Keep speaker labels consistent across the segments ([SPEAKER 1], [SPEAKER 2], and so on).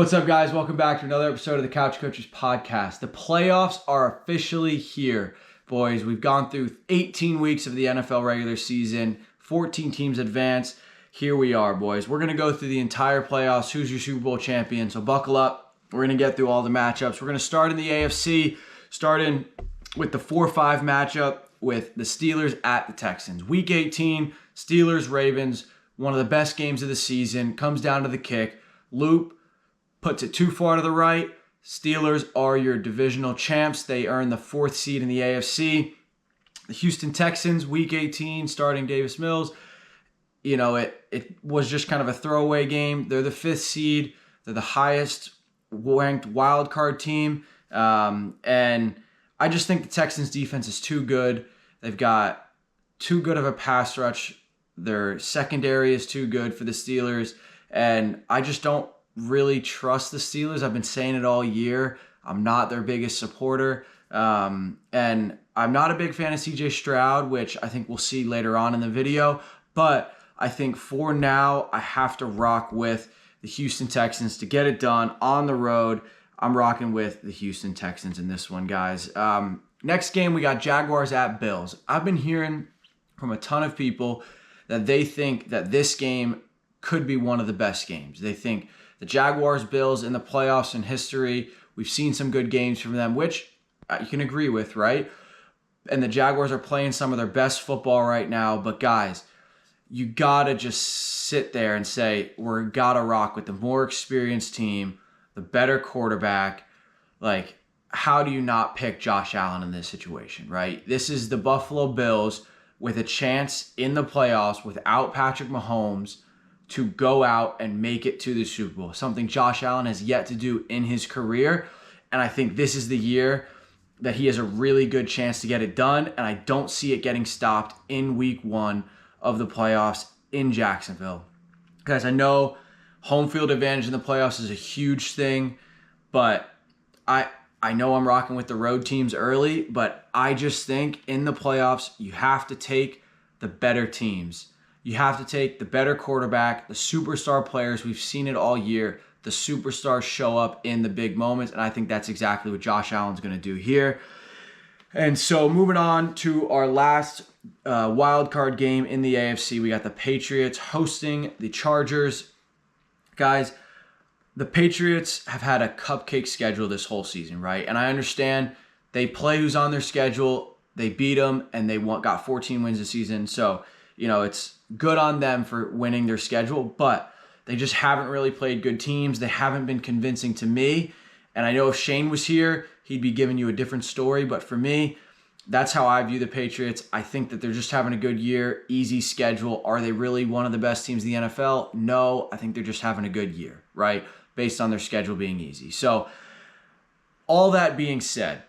[SPEAKER 1] What's up, guys? Welcome back to another episode of the Couch Coaches Podcast. The playoffs are officially here, boys. We've gone through 18 weeks of the NFL regular season, 14 teams advance. Here we are, boys. We're going to go through the entire playoffs. Who's your Super Bowl champion? So buckle up. We're going to get through all the matchups. We're going to start in the AFC, starting with the 4-5 matchup with the Steelers at the Texans. Week 18, Steelers-Ravens, one of the best games of the season. Comes down to the kick. Loop puts it too far to the right. Steelers are your divisional champs. They earn the 4th seed in the AFC. The Houston Texans, Week 18, starting Davis Mills. You know, it was just kind of a throwaway game. They're the 5th seed. They're the highest ranked wild card team. And I just think the Texans defense is too good. They've got too good of a pass rush. Their secondary is too good for the Steelers. And I just don't really trust the Steelers. I've been saying it all year. I'm not their biggest supporter. And I'm not a big fan of CJ Stroud, which I think we'll see later on in the video. But I think for now, I have to rock with the Houston Texans to get it done on the road. I'm rocking with the Houston Texans in this one, guys. Next game, we got Jaguars at Bills. I've been hearing from a ton of people that they think that this game could be one of the best games. They think the Jaguars-Bills in the playoffs in history, we've seen some good games from them, which you can agree with, right? And the Jaguars are playing some of their best football right now. But guys, you got to just sit there and say, we're got to rock with the more experienced team, the better quarterback. Like, how do you not pick Josh Allen in this situation, right? This is the Buffalo Bills with a chance in the playoffs without Patrick Mahomes to go out and make it to the Super Bowl, something Josh Allen has yet to do in his career. And I think this is the year that he has a really good chance to get it done. And I don't see it getting stopped in week 1 of the playoffs in Jacksonville. Guys, I know home field advantage in the playoffs is a huge thing, but I know I'm rocking with the road teams early, but I just think in the playoffs, you have to take the better teams. You have to take the better quarterback, the superstar players. We've seen it all year. The superstars show up in the big moments, and I think that's exactly what Josh Allen's going to do here. And so moving on to our last wild card game in the AFC, we got the Patriots hosting the Chargers. Guys, the Patriots have had a cupcake schedule this whole season, right? And I understand they play who's on their schedule. They beat them, and they got 14 wins this season. So, you know, it's good on them for winning their schedule, but they just haven't really played good teams. They haven't been convincing to me. And I know if Shane was here, he'd be giving you a different story. But for me, that's how I view the Patriots. I think that they're just having a good year, easy schedule. Are they really one of the best teams in the NFL? No, I think they're just having a good year, right? Based on their schedule being easy. So all that being said,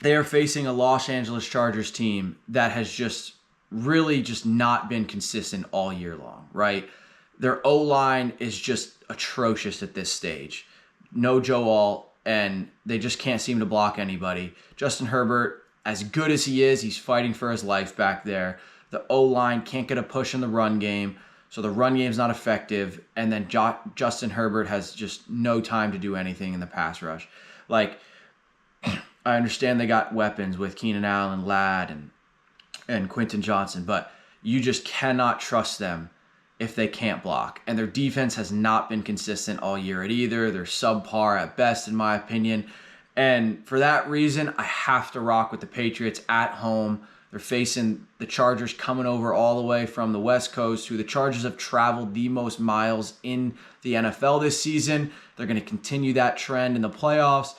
[SPEAKER 1] they are facing a Los Angeles Chargers team that has just really just not been consistent all year long, right? Their O-line is just atrocious at this stage. No Joe Alt, and they just can't seem to block anybody. Justin Herbert, as good as he is, he's fighting for his life back there. The O-line can't get a push in the run game, so the run game's not effective, and then Justin Herbert has just no time to do anything in the pass rush. Like, I understand they got weapons with Keenan Allen, Ladd, and Quentin Johnson, but you just cannot trust them if they can't block. And their defense has not been consistent all year at either. They're subpar at best, in my opinion. And for that reason, I have to rock with the Patriots at home. They're facing the Chargers coming over all the way from the West Coast, who the Chargers have traveled the most miles in the NFL this season. They're going to continue that trend in the playoffs,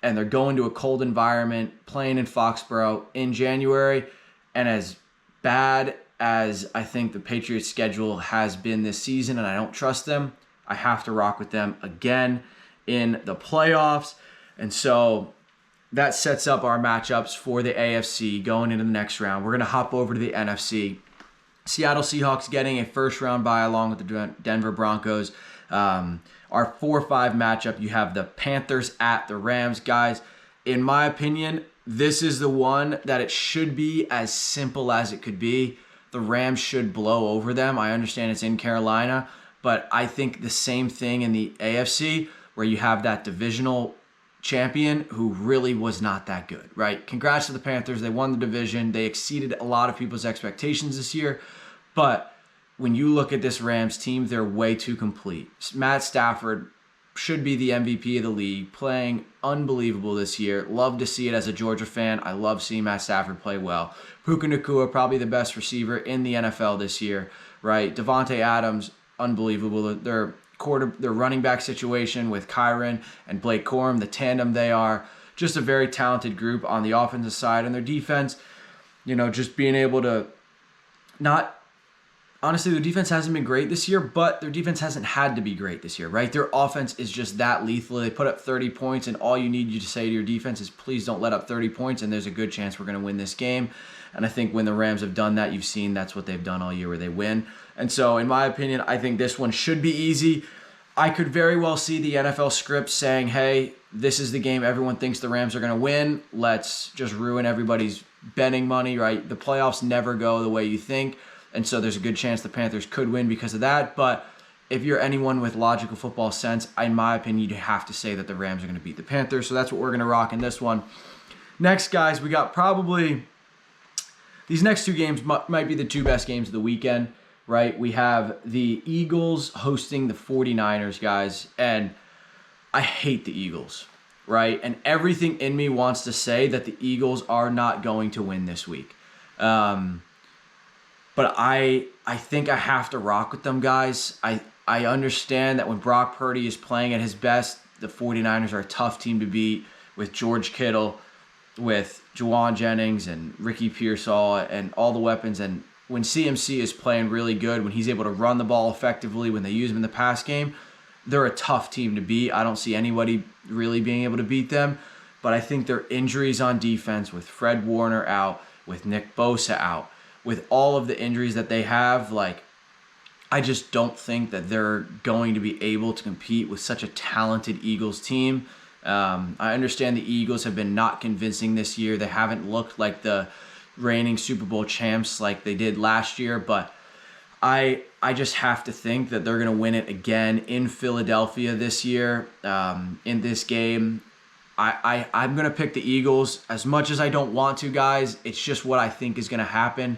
[SPEAKER 1] and they're going to a cold environment, playing in Foxborough in January. And as bad as I think the Patriots' schedule has been this season, and I don't trust them, I have to rock with them again in the playoffs. And so that sets up our matchups for the AFC going into the next round. We're going to hop over to the NFC. Seattle Seahawks getting a first-round bye along with the Denver Broncos. Our 4-5 matchup, you have the Panthers at the Rams. Guys, in my opinion, this is the one that it should be as simple as it could be. The Rams should blow over them. I understand it's in Carolina, but I think the same thing in the AFC. where you have that divisional champion who really was not that good, right? Congrats to the Panthers. They won the division. They exceeded a lot of people's expectations this year. But when you look at this Rams team, they're way too complete. Matt Stafford should be the MVP of the league, playing unbelievable this year. Love to see it as a Georgia fan. I love seeing Matt Stafford play well. Puka Nacua, probably the best receiver in the NFL this year, right? Devontae Adams, unbelievable. Their running back situation with Kyron and Blake Corum, the tandem they are, just a very talented group on the offensive side. And their defense, just being able to honestly, their defense hasn't been great this year, but their defense hasn't had to be great this year, right? Their offense is just that lethal. They put up 30 points, and all you need you to say to your defense is, please don't let up 30 points, and there's a good chance we're going to win this game. And I think when the Rams have done that, you've seen that's what they've done all year, where they win. And so, in my opinion, I think this one should be easy. I could very well see the NFL script saying, hey, this is the game everyone thinks the Rams are going to win. Let's just ruin everybody's betting money, right? The playoffs never go the way you think. And so there's a good chance the Panthers could win because of that. But if you're anyone with logical football sense, in my opinion, you have to say that the Rams are going to beat the Panthers. So that's what we're going to rock in this one. Next, guys, we got probably these next two games might be the two best games of the weekend, right? We have the Eagles hosting the 49ers, guys. And I hate the Eagles, right? And everything in me wants to say that the Eagles are not going to win this week. But I think I have to rock with them, guys. I understand that when Brock Purdy is playing at his best, the 49ers are a tough team to beat with George Kittle, with Juwan Jennings and Ricky Pearsall and all the weapons. And when CMC is playing really good, when he's able to run the ball effectively, when they use him in the pass game, they're a tough team to beat. I don't see anybody really being able to beat them. But I think their injuries on defense, with Fred Warner out, with Nick Bosa out, with all of the injuries that they have, I just don't think that they're going to be able to compete with such a talented Eagles team. I understand the Eagles have been not convincing this year. They haven't looked like the reigning Super Bowl champs like they did last year, but I just have to think that they're going to win it again in Philadelphia this year in this game. I'm going to pick the Eagles as much as I don't want to, guys. It's just what I think is going to happen.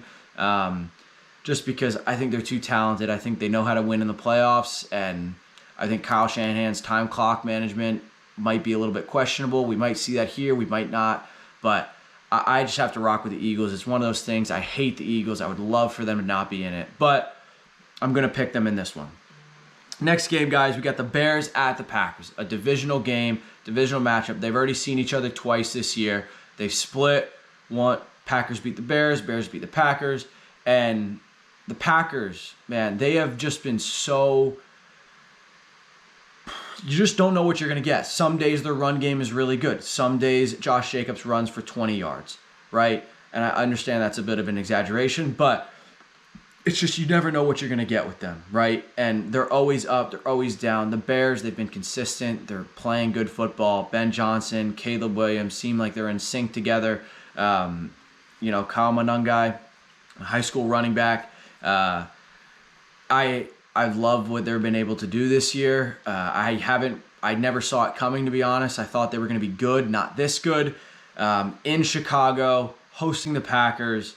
[SPEAKER 1] Just because I think they're too talented. I think they know how to win in the playoffs. And I think Kyle Shanahan's time clock management might be a little bit questionable. We might see that here. We might not. But I just have to rock with the Eagles. It's one of those things. I hate the Eagles. I would love for them to not be in it. But I'm going to pick them in this one. Next game, guys, we got the Bears at the Packers. A divisional game, divisional matchup. They've already seen each other twice this year. They've split. Packers beat the Bears. Bears beat the Packers. And the Packers, man, they have just been so... You just don't know what you're going to get. Some days their run game is really good. Some days Josh Jacobs runs for 20 yards, right? And I understand that's a bit of an exaggeration, but it's just you never know what you're going to get with them, right? And they're always up. They're always down. The Bears, they've been consistent. They're playing good football. Ben Johnson, Caleb Williams seem like they're in sync together. Kyle Manungai, a high school running back. I love what they've been able to do this year. I never saw it coming, to be honest. I thought they were going to be good, not this good. In Chicago, hosting the Packers.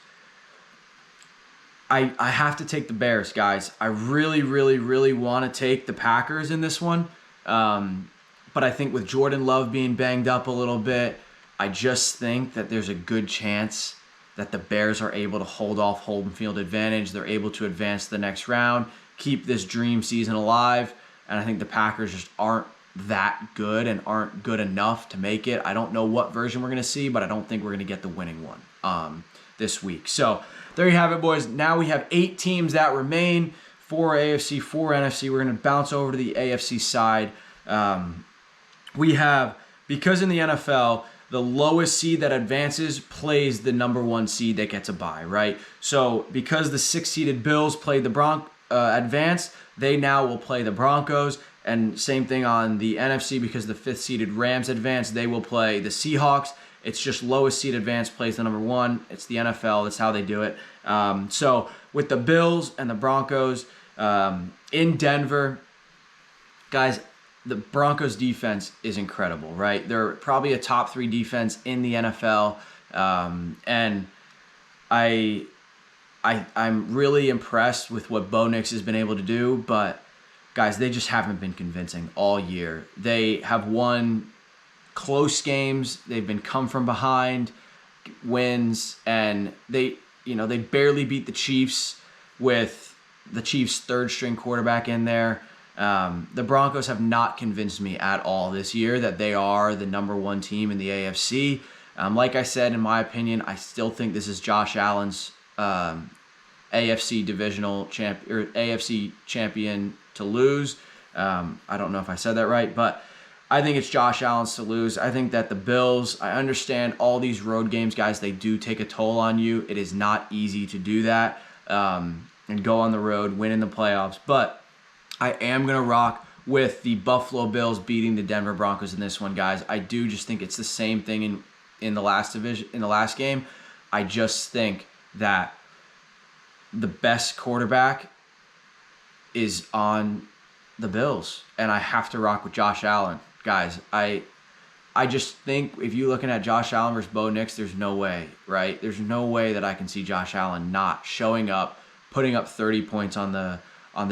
[SPEAKER 1] I have to take the Bears, guys. I really, really, really want to take the Packers in this one. But I think with Jordan Love being banged up a little bit, I just think that there's a good chance that the Bears are able to hold off home field advantage. They're able to advance to the next round, keep this dream season alive. And I think the Packers just aren't that good and aren't good enough to make it. I don't know what version we're going to see, but I don't think we're going to get the winning one this week. So there you have it, boys. Now we have 8 teams that remain, 4 AFC, 4 NFC. We're going to bounce over to the AFC side. We have, because in the NFL, the lowest seed that advances plays the number 1 seed that gets a bye, right? So because the 6-seeded Bills played the advance, they now will play the Broncos. And same thing on the NFC, because the 5th-seeded Rams advance, they will play the Seahawks. It's just lowest seed advance plays the number 1. It's the NFL. That's how they do it. So with the Bills and the Broncos in Denver, guys, the Broncos defense is incredible, right? They're probably a top 3 defense in the NFL. And I'm really impressed with what Bo Nix has been able to do, but guys, they just haven't been convincing all year. They have won close games. They've been come from behind wins, and they barely beat the Chiefs with the Chiefs' third string quarterback in there. The Broncos have not convinced me at all this year that they are the number 1 team in the AFC. Like I said, in my opinion, I still think this is Josh Allen's AFC divisional AFC champion to lose. I don't know if I said that right, but I think it's Josh Allen's to lose. I think that the Bills, I understand all these road games, guys, they do take a toll on you. It is not easy to do that and go on the road, win in the playoffs. But I am going to rock with the Buffalo Bills beating the Denver Broncos in this one, guys. I do just think it's the same thing in the last game. I just think that the best quarterback is on the Bills, and I have to rock with Josh Allen. Guys, I just think if you're looking at Josh Allen versus Bo Nix, there's no way, right? There's no way that I can see Josh Allen not showing up, putting up 30 points on the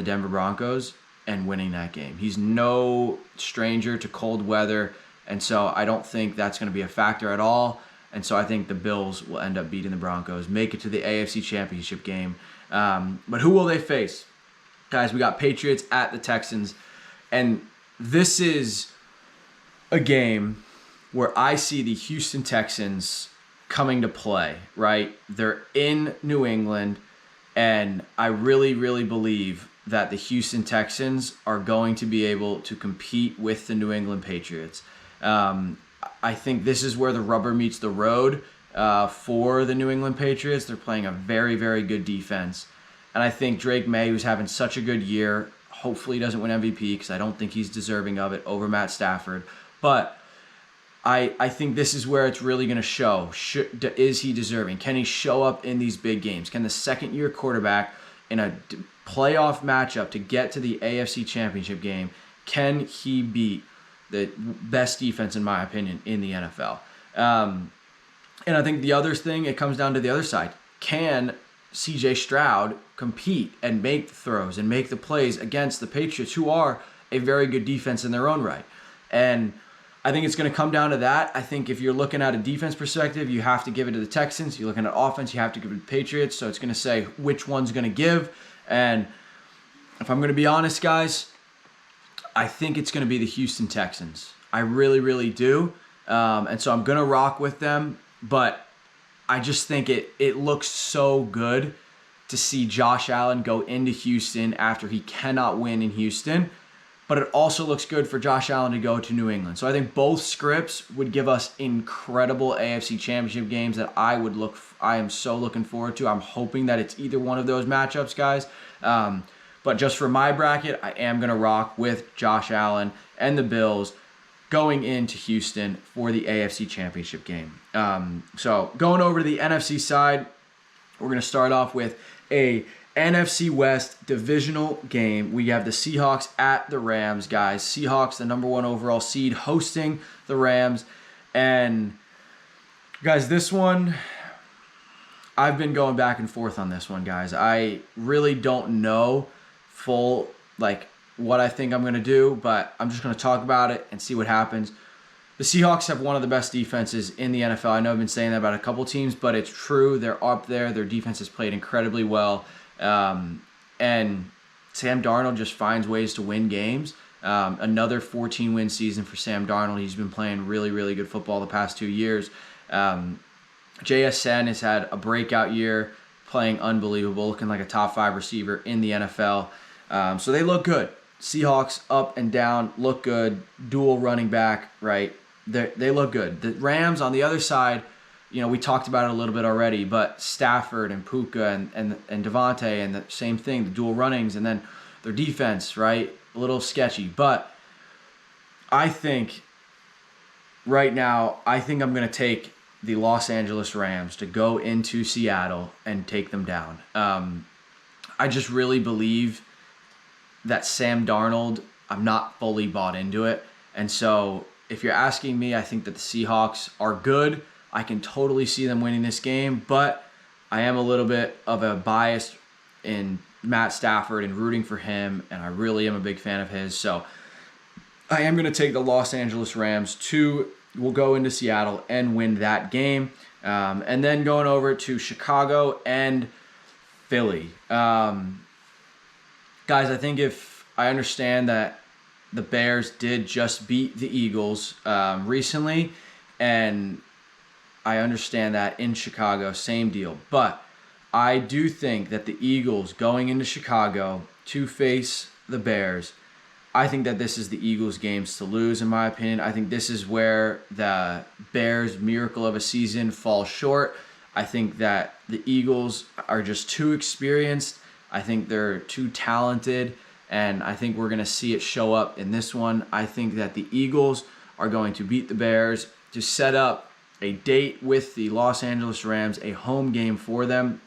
[SPEAKER 1] Denver Broncos and winning that game. He's no stranger to cold weather, and so I don't think that's going to be a factor at all. And so I think the Bills will end up beating the Broncos, make it to the AFC Championship game. But who will they face? Guys, we got Patriots at the Texans, and this is a game where I see the Houston Texans coming to play, right? They're in New England, and I really, really believe that the Houston Texans are going to be able to compete with the New England Patriots. I think this is where the rubber meets the road for the New England Patriots. They're playing a very, very good defense. And I think Drake May, who's having such a good year, hopefully he doesn't win MVP because I don't think he's deserving of it over Matt Stafford. But I think this is where it's really going to show. Is he deserving? Can he show up in these big games? Can the second-year quarterback in a playoff matchup to get to the AFC Championship game, can he beat the best defense, in my opinion, in the NFL? And I think the other thing, it comes down to the other side. Can C.J. Stroud compete and make the throws and make the plays against the Patriots, who are a very good defense in their own right? And I think it's going to come down to that. I think if you're looking at a defense perspective, you have to give it to the Texans. You're looking at offense, you have to give it to the Patriots. So it's going to say which one's going to give. And if I'm going to be honest, guys, I think it's going to be the Houston Texans. I really, really do. And so I'm going to rock with them. But I just think it looks so good to see Josh Allen go into Houston after he cannot win in Houston. But it also looks good for Josh Allen to go to New England. So I think both scripts would give us incredible AFC Championship games that I am so looking forward to. I'm hoping that it's either one of those matchups, guys. But just for my bracket, I am going to rock with Josh Allen and the Bills going into Houston for the AFC Championship game. So going over to the NFC side, we're going to start off with a NFC West divisional game. We have the Seahawks at the Rams, guys. Seahawks, the number 1 overall seed, hosting the Rams. And guys, this one, I've been going back and forth on this one, guys. I really don't know what I think I'm going to do, but I'm just going to talk about it and see what happens. The Seahawks have one of the best defenses in the NFL. I know I've been saying that about a couple teams, but it's true. They're up there. Their defense has played incredibly well. And Sam Darnold just finds ways to win games. Another 14-win season for Sam Darnold. He's been playing really, really good football the past 2 years. JSN has had a breakout year, playing unbelievable, looking like a top 5 receiver in the NFL. So they look good. Seahawks up and down, look good. Dual running back, right? They look good. The Rams on the other side, we talked about it a little bit already, but Stafford and Puka and Devontae and the same thing, the dual runnings, and then their defense, right? A little sketchy. But I think right now, I'm going to take the Los Angeles Rams to go into Seattle and take them down. I just really believe that Sam Darnold, I'm not fully bought into it. And so if you're asking me, I think that the Seahawks are good. I can totally see them winning this game, but I am a little bit of a bias in Matt Stafford and rooting for him, and I really am a big fan of his. So I am going to take the Los Angeles Rams we'll go into Seattle and win that game. And then going over to Chicago and Philly. Guys, I think if I understand that the Bears did just beat the Eagles recently, and I understand that in Chicago, same deal. But I do think that the Eagles going into Chicago to face the Bears, I think that this is the Eagles' games to lose, in my opinion. I think this is where the Bears' miracle of a season falls short. I think that the Eagles are just too experienced. I think they're too talented, and I think we're going to see it show up in this one. I think that the Eagles are going to beat the Bears to set up a date with the Los Angeles Rams, a home game for them.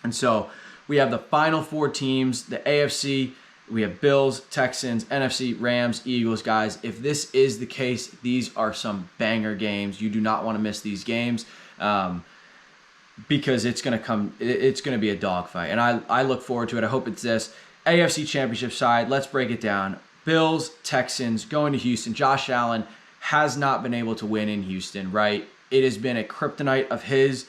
[SPEAKER 1] And so we have the final 4 teams, the AFC. We have Bills, Texans, NFC, Rams, Eagles. Guys, if this is the case, these are some banger games. You do not want to miss these games because it's going to be a dogfight. And I look forward to it. I hope it's this. AFC Championship side, let's break it down. Bills, Texans, going to Houston. Josh Allen has not been able to win in Houston, right? It has been a kryptonite of his.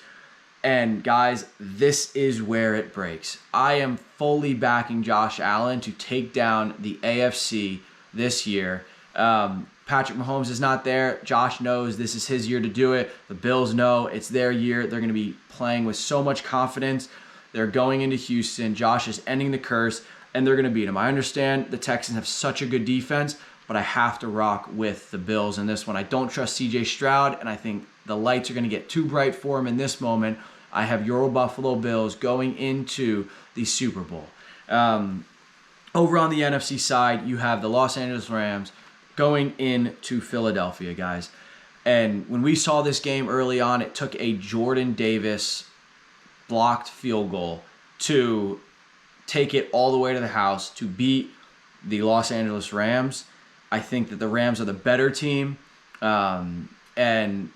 [SPEAKER 1] And guys, this is where it breaks. I am fully backing Josh Allen to take down the AFC this year. Patrick Mahomes is not there. Josh knows this is his year to do it. The Bills know it's their year. They're going to be playing with so much confidence. They're going into Houston. Josh is ending the curse, and they're going to beat him. I understand the Texans have such a good defense, but I have to rock with the Bills in this one. I don't trust C.J. Stroud, and I think the lights are going to get too bright for him in this moment. I have your Buffalo Bills going into the Super Bowl. Over on the NFC side, you have the Los Angeles Rams going into Philadelphia, guys. And when we saw this game early on, it took a Jordan Davis blocked field goal to take it all the way to the house to beat the Los Angeles Rams. I think that the Rams are the better team. And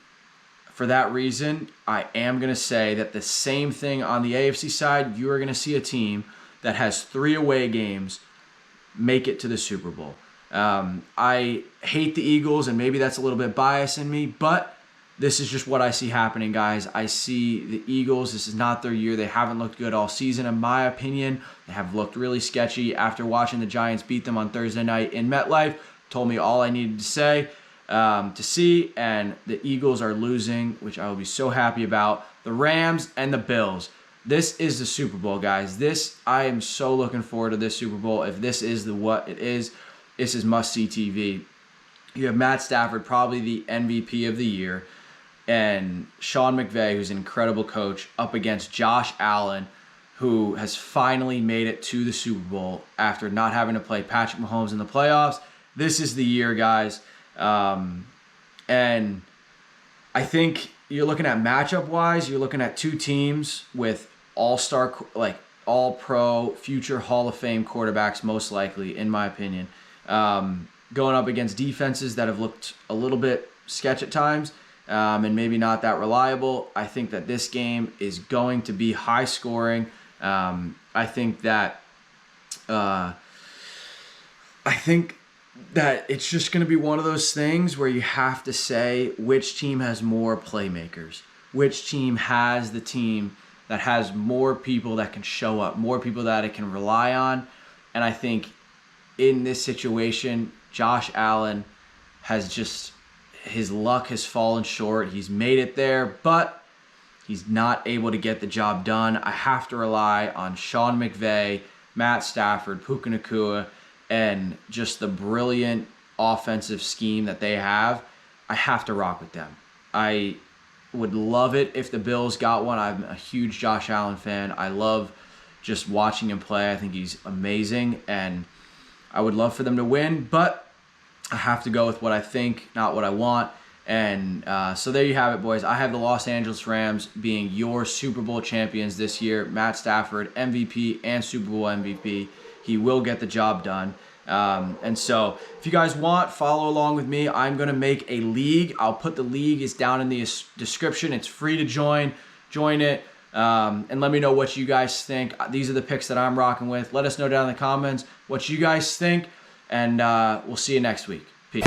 [SPEAKER 1] for that reason, I am going to say that the same thing on the AFC side, you are going to see a team that has 3 away games make it to the Super Bowl. I hate the Eagles, and maybe that's a little bit bias in me, but this is just what I see happening, guys. I see the Eagles. This is not their year. They haven't looked good all season, in my opinion. They have looked really sketchy. After watching the Giants beat them on Thursday night in MetLife, told me all I needed to say. To see, and the Eagles are losing, which I will be so happy about. The Rams and the Bills. This is the Super Bowl, guys. I am so looking forward to this Super Bowl. If this is what it is, this is must-see TV. You have Matt Stafford, probably the MVP of the year, and Sean McVay, who's an incredible coach, up against Josh Allen, who has finally made it to the Super Bowl after not having to play Patrick Mahomes in the playoffs. This is the year, guys. And I think you're looking at matchup-wise, you're looking at 2 teams with all-star, like all-pro, future Hall of Fame quarterbacks, most likely, in my opinion, going up against defenses that have looked a little bit sketch at times and maybe not that reliable. I think that this game is going to be high-scoring. I think that it's just going to be one of those things where you have to say which team has more playmakers, which team has the team that has more people that can show up, more people that it can rely on. And I think in this situation, Josh Allen his luck has fallen short. He's made it there, but he's not able to get the job done. I have to rely on Sean McVay, Matt Stafford, Puka Nacua, and just the brilliant offensive scheme that they have. I have to rock with them. I would love it if the Bills got one. I'm a huge Josh Allen fan. I love just watching him play. I think he's amazing, and I would love for them to win, but I have to go with what I think, not what I want. And so there you have it, boys. I have the Los Angeles Rams being your Super Bowl champions this year. Matt Stafford, MVP and Super Bowl MVP. He will get the job done. And so if you guys want, follow along with me. I'm going to make a league. I'll put the league is down in the description. It's free to join. Join it. And let me know what you guys think. These are the picks that I'm rocking with. Let us know down in the comments what you guys think. And we'll see you next week. Peace.